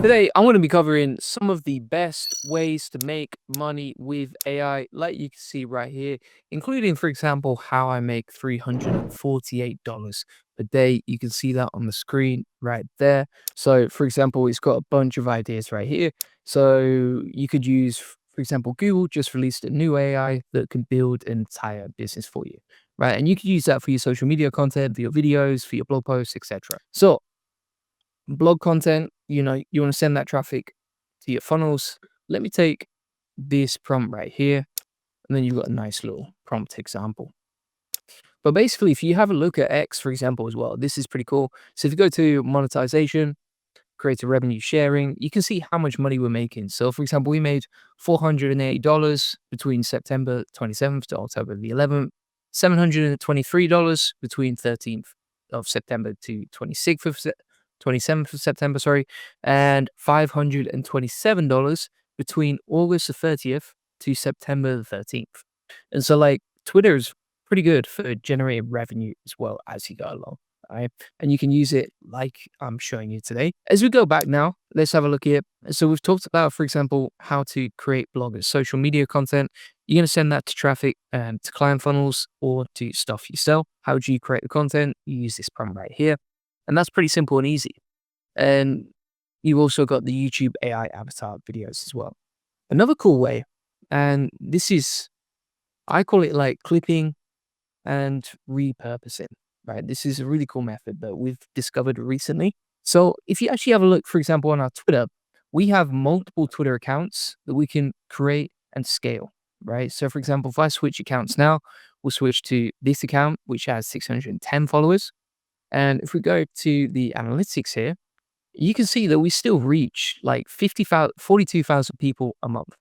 Today, I'm going to be covering some of the best ways to make money with AI, like you can see right here, including, for example, how I make $348 a day. You can see that on the screen right there. So, for example, it's got a bunch of ideas right here. So, you could use, for example, Google just released a new AI that can build an entire business for you, right? And you can use that for your social media content, for your videos, for your blog posts, etc. So, blog content, you want to send that traffic to your funnels. Let me take this prompt right here, and then you've got a nice little prompt example. But basically, if you have a look at X, for example, as well, this is pretty cool. So if you go to monetization, create a revenue sharing, you can see how much money we're making. So for example, we made $480 between September 27th to October the 11th, $723 between 13th of September to 27th of September, sorry, and $527 between August the 30th to September the 13th. And so like Twitter is pretty good for generating revenue as well as you go along. Right? And you can use it like I'm showing you today. As we go back now, let's have a look here. So we've talked about, for example, how to create bloggers, social media content. You're going to send that to traffic and to client funnels or to stuff you sell. How do you create the content? You use this prompt right here. And that's pretty simple and easy. And you also got the YouTube AI avatar videos as well. Another cool way, and this is, I call it like clipping and repurposing, right? This is a really cool method that we've discovered recently. So if you actually have a look, for example, on our Twitter, we have multiple Twitter accounts that we can create and scale, right? So for example, if I switch accounts now, we'll switch to this account, which has 610 followers. And if we go to the analytics here, you can see that we still reach like 42,000 people a month.